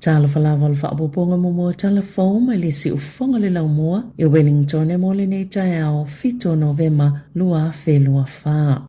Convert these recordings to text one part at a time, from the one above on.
Tala Fou whaapoponga momoa Tala Fou mai le si ufonga le laumua e Wellington e mole nei tae ao 7 Novema lua whelua wha.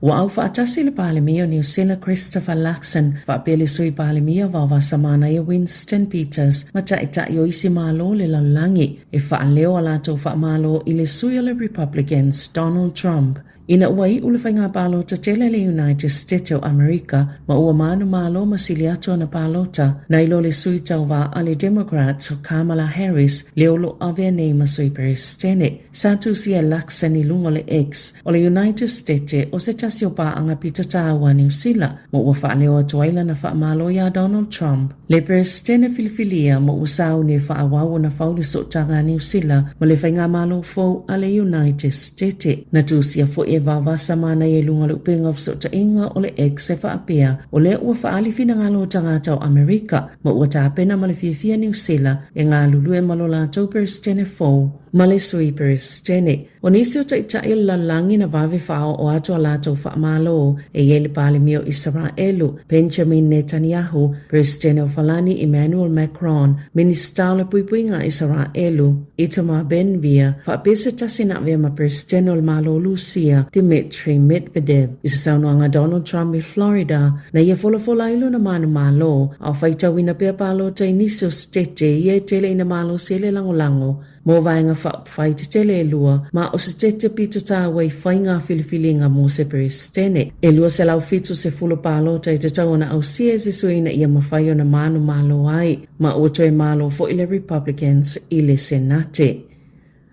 Wa au whaatasi le palemia New Zealand Christopher Luxon whaapele sui palemia wawa samana e Winston Peters ma tai o isi malo le laulangi e whaaleo alato whaamalo i le sui o le Republicans Donald Trump. Ina wai ule whainga palo ta tele le United States of America ma ua manu malo masiliato na palota na ilo le sui tauwa ale Democrats o Kamala Harris le olo avea nei masui peristene. Satu sia Luxon i lungo le X o le United States o se tasio pa anga pita tawa New Zealand ma ua whaaleo atuaila na whaamalo ya Donald Trump. Le peristene filifilia ma usau ne whaawawo na fauli sotanga New Zealand ma le whainga malo fo ale United States. Na tu sia fo e wawa samana e lunga le upenga fsota inga o le ex e whaapea o le ua whaali fina ngalo tangata o Amerika ma ua tāpena ma le fia New Zealand e ngā lulu e malola tau peristene fo ma le sui peristene. O nisi o taitai la langi na vave whao o ato alato whaamalo e yele pale mio Israelu Benjamin Netanyahu peristene o falani Emmanuel Macron minister le puipuinga Israelu Itamar Ben-Gvir whaapese tasina vea ma peristene o malo Lucia Dmitry Medvedev isa saunoanga Donald Trump i Florida na ia fola ilo na manu malo au whaita wina pia palo ta inisio stete ia tele ina malo sele lango mo vaenga whaite tele e lua ma o se tete pito ta wai whainga filifilinga mo se peristene e lua se lau fitu se fulo palo ta i te tauna au siese suina ia mawhaio na manu malo ai ma o toe malo fo ile Republicans ile Senate.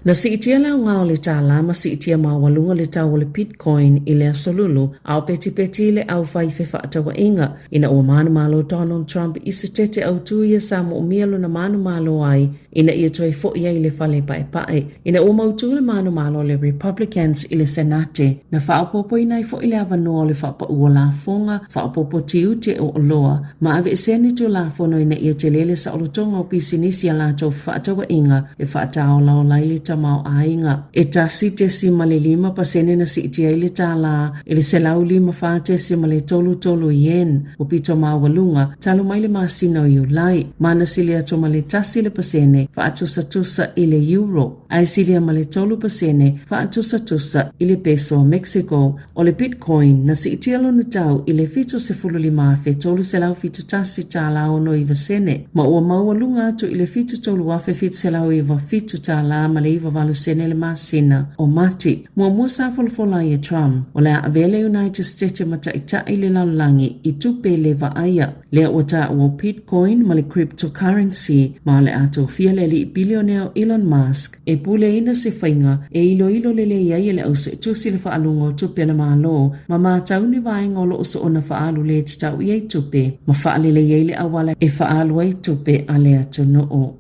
Na si itia lau ngao le tala ma si itia mawalunga le tau le Bitcoin i le asolulu au peti le au whaife whaatawa inga ina ua manu malo Donald Trump i se tete au tuia Sāmoa mialo na manu malo ai ina ia toi fo ia i le whale pae ina ua mautu le manu malo le Republicans i le Senate na whaapopo inai fo i le avanoa le whaapa ua la fonga whaapopo tiu te o loa ma ave e senator la fono ina ia te lele sa olotonga o pisinisi a la tau whaatawa inga e whaatao lao laili mau ainga e tasi te si male 5% na si itia ili tala ili se lau 5 si male tolu yen o pito mawalunga talo maile masina o lai mana silia to male tasi le pasene fa atusa ile euro ai silia male tolu pasene fa atusa ile peso Mexico o le Bitcoin na si itia lo natau ile fito se fulu 5 fe tolu se lau fito tasi tala o no iwa sene ma ua mawalunga to ile fito tolu wafe fito se lau iwa fito tala male valu sene le masina o mati mua sa folfola ia Trump o lea avele United States mataita ile lalangi i tupe le vaaya lea wata o Bitcoin ma le cryptocurrency ma le ato fiale li bilioneo Elon Musk e pule ina se whainga e ilo lele ia le au se tusi le whaalungo tupe na malo ma matau ni vaenga lo so ona whaalu le titau iei tupe ma whaalele ia le awala e whaalu ai tupe a le ato noo.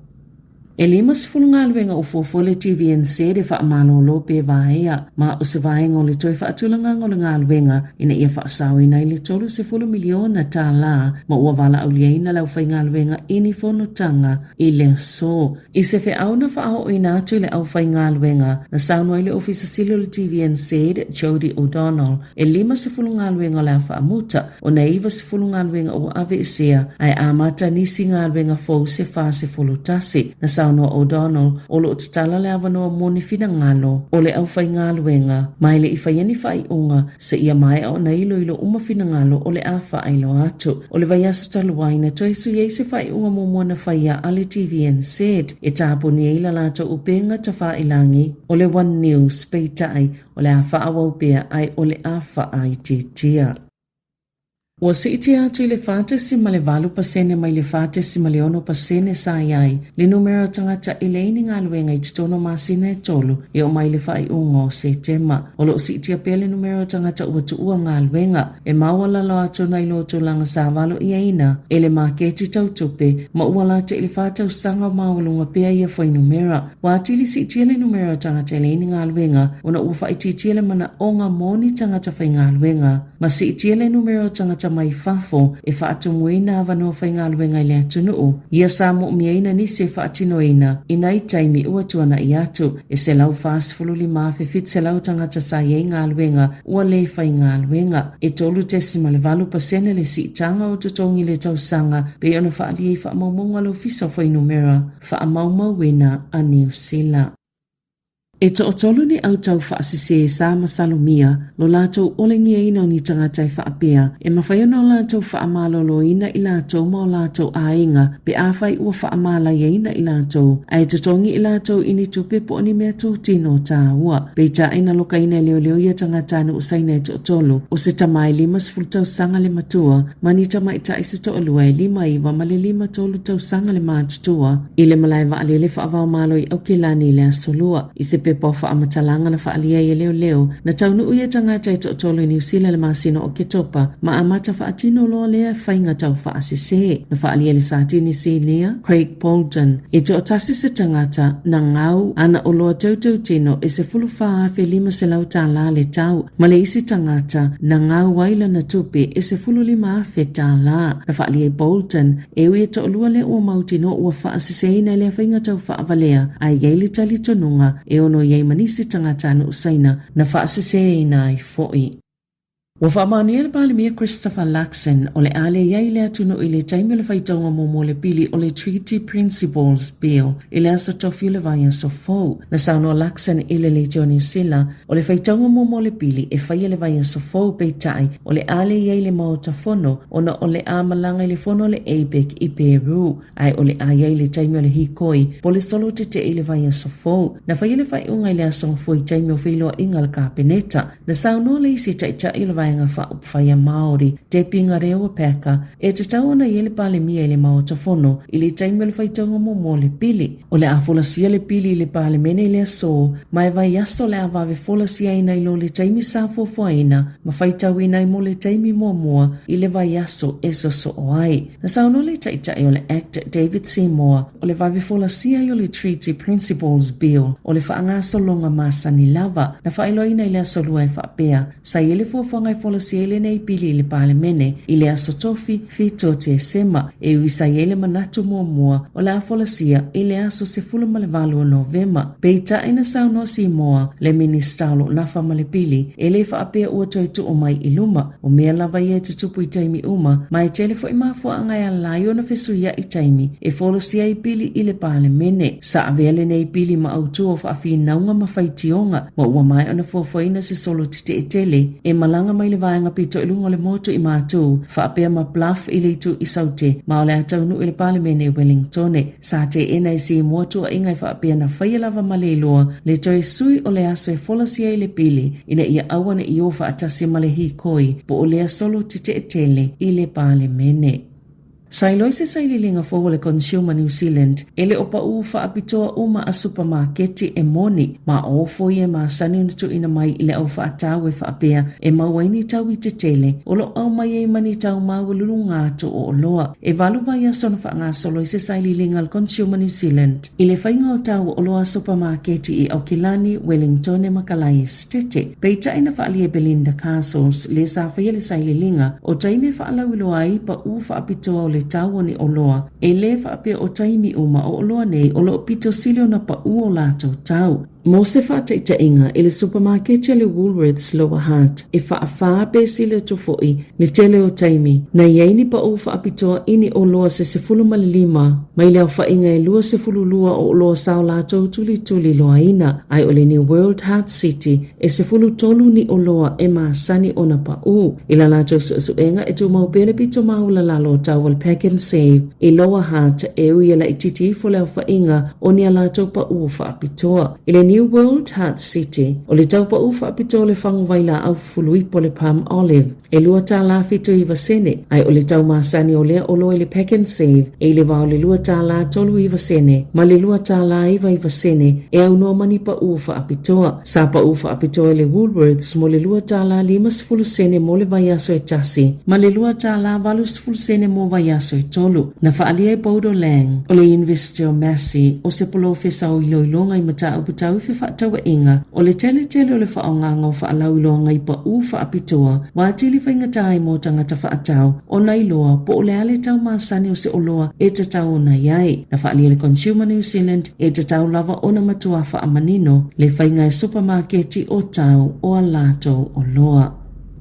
E lima se fulungaluenga o fofole TVNC de whaamalo lope vaea ma o se vaenga o le toi whaatulanga o le ngaluenga ina ia whaasawina i le tolu se fulu miliona tā la ma ua wala au liaina lau whai ngaluenga ini whonotanga i le so. I se whe au na whaaho ina atu le au whai ngaluenga na saunwa i le ofisa silo le TVNC de Jody O'Donnell e lima se fulungaluenga le whaamuta o na iwa se fulungaluenga o ave isea ai amata nisi ngaluenga fau se wha se fulutasi na no O'Donnell o lo tatala le avanoa moni fina ngalo o le au whai ngaluenga mai le iwhaiani whai unga se ia mai au na ilo uma fina ngalo o le a whai lo atu o le vaiasa taluaina toisu iei se whai unga mumona whaia ale TVNZ e tāpuni eila lato upenga ta whailangi o le One News peitai o le a whaawau pia ai o le a whai titia. Ua si iti atu i le whātesi ma le 8% mai le whātesi ma le 1% sa iai. Le numero tangata i le ini ngā luenga i titono masina e tolu e o mai le whai ungo se tema. O lo si iti apea le numero tangata ua tuua ngā luenga e mawala lo atu na ilo tulanga sa valo ia ina e le maketi tautupe ma ua lata i le whātau sanga mawalunga pea ia whai numera. Wa atili si iti le numero tangata i le ini ngā luenga una ua whaiti iti le mana o ngā moni tangata whai ngā luenga. Ma si iti le numero tangata mai fafo e whaatumuina avano whaingaluenga le atunuu. Ia Sāmoa miaina ni se whaatinoina inai taimi ua tuana i atu e se lau whaasifululi maafe fit se lau tangata sa iei ngaluenga ua le whaingaluenga. E tolu tesima le 8% le si itanga o tutongi le tausanga pe ona whaaliei whaamaumunga lo fisa whainumera whaamaumauina a New Zealand. E to otolu ni au tau whaasise sa masalumia lo lātou olengia ina o ni tangatai whaapea e mawhaiona o lātou whaamalolo ina i lātou ma o lātou ainga pe awhai ua whaamala ina i lātou a e tutongi i lātou ini tupe po ni mea tō tino tā ua pe ta ina loka ina leo ia tangatana usaina e to otolu o se tamai 5 tau sanga le matua mani tamai ta isi to olua e 5 iwa ma le 5 tolu tau sanga le mātutua i le malai wa alele whaavao malo i aukilani le asolua i se pepa whamatalanga na whaalia i leo na taunu uia tangata i tōtolo New Zealand le masino o ketopa ma amata whaatino loa lea whainga tau whaasise na whaalia le sātini Sīnia Craig Bolton e to otasi se tangata na ngau ana o loa tautau tino e se fulu whaafe 5 se lau tā la le tau ma le isi tangata na ngau waila na tupe e se fulu 5 afe tā la na whaalia Bolton e uia to olua le ua mautino ua whaasise ina le whainga tau whaavalea a iei tali tonunga e ono iei manisi tangatana usaina na whaasise ina i fo'i. Wa whaamani ele palimia Christopher Luxon o le ale iei le atunu i le taimi le whaitaunga momo le pili o le Treaty Principles Bill i le aso tofi le vaya so fau. Na sauno Luxon i le leite o New Zealand o le whaitaunga momo le pili e whaia le vaya so fau peitai o le ale iei le maota fono o na o le amalanga i le fono le APEC i Peru ai o le a iei le taimi o le hikoi po le solo te i le vaya so fau. Na whaia le whaiunga i le aso fui taimi o whiloa inga le kapeneta na sauno le isi taita i le nga whaia Māori, te pinga rewa peka, e te tauna i ele pale mia i le maotafono, i le taimi le whaitanga momo le pili. O le afola sia le pili i le pale mene i le aso, mai vai aso le avave fola sia ina i lo le taimi sa fofoaina, ma whaitau ina i mo le taimi momoa, i le vai aso eso so oai. Na sauno le taita i o le Act David Sāmoa, o le vave fola sia i o le Treaty Principles Bill, o le whaangaso longa masa ni lava, na whailo ina i le aso lua e whaapea, sa i le fofonga i fola siele nei pili le pale mene i le aso tofi fito te sema e uisa iele manatu mua o la fola sia i le aso se fulu male valu o Novema. Peita ina sauno Sāmoa le ministalo na famale pili e le whaapea ua toi tu o mai i luma o mea lava ia te tupu i taimi uma mai telefo i mafua angai a laio na fesuia i taimi e fola sia i pili i le pale mene. Sa avele nei pili ma autu o whaafi naunga mawhaitionga ma ua mai ona fuafuaina se solo tite e tele e malanga mai le vaenga pito i lungo le motu i mātou, whaapea ma bluff i le tu i saute, ma o le ataunu i le palemene Wellingtone. Sa te ena i si motu a ingai whaapea na whaia lava maleloa, le toi sui o le aso e folasia i le pili, ina ia awana i ofa atasi male hikoi, po o lea solo tite e tele i le palemene. Sailoi se saililinga fo le Consumer New Zealand, ele opa u whaapitoa uma a supermarketi e moni, ma ofo ia ma sani unatu ina mai ile au whaatau e whaapea e mawaini tau i te tele, o lo au mai e mani tau mawalulu ngātu o loa. E valu vai a sona wha soloi se saililinga le Consumer New Zealand, ile whainga o tau o loa supermarketi i Aukilani, Wellington e Makalai Stete. Peita ina whaali e Belinda Castles, le sa whaia le saililinga, o taime whaalau iloa ai pa u whaapitoa o le tau ni oloa, e le whaapea o taimi uma o oloa nei o lo pito silio na pa u o lato tau. Mo se whaataita inga i le supermarket le Woolworths Lower Hutt e whaafaa pe sile tofoi le tele o taimi na iaini pa o whaapitoa ini o loa se fulu malilima mai leo whainga e lua se fulu lua o loa sao lato tuli loa ina ai o le New World Hutt City e se fulu tolu ni o loa e maasani o na pa u ila lato suenga e tu maupele pito maula lalo tau al Pack and Save i Lower Hutt e ui la ititi fo leo whainga o ni alato pa u whaapitoa ile New World Hutt City o le taupa ufa apito le whangu waila au fuluipo le Palm Olive e lua tā la fito i vasene ai o le tau masani o lea o loa le Pack and Save e le vau le lua tā la tolu i vasene ma le lua tā la iwa i vasene e au no mani pa ufa apitoa sa pa ufa apitoa le Woolworths mo le lua tā la 5 sene mo le vaiaso e tasi ma le lua tā la 2 sene mo vaiaso e tolu na whaalia e Paudo Lang o le University of Massey o se polo fesa o iloilonga i mata uputau whatawa inga o le tele o le whaonganga o whaalau iloanga i pa u whaapitoa wa atili whainga tai mo tangata whaatau o nei loa po ole ale tau masani o se o loa e te tau o na iai. Na whaaliele Consumer New Zealand e te tau lava o na matua whaamanino le whainga e supermarketi o tau o alato o loa.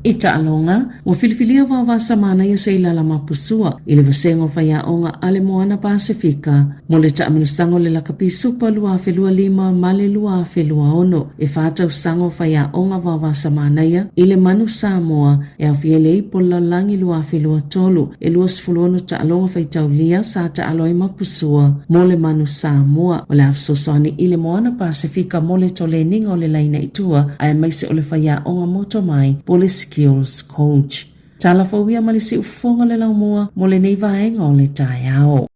Ita alonga, wa filifilia wawa samana ya se ilala mapusua, ili vasengo faya onga ale moana Pasifika, mole ta aminusango le lakapi supa lua felua lima male lua felua ono, e fata usango faya onga wawa samana ya, ile manu Sāmoa, e afiele ipola langi lua felua tolu, e lua sifuluonu ta alonga faitaulia sa ta aloi mapusua, mole manu Sāmoa, ole afsosani ile moana Pasifika mole tole ninga ole laina itua, ay maise ole faya onga moto mai, pole Skills Coach. Tala Fou ia malisi ufonga le lau mua mo le nei vaenga o le tai ao.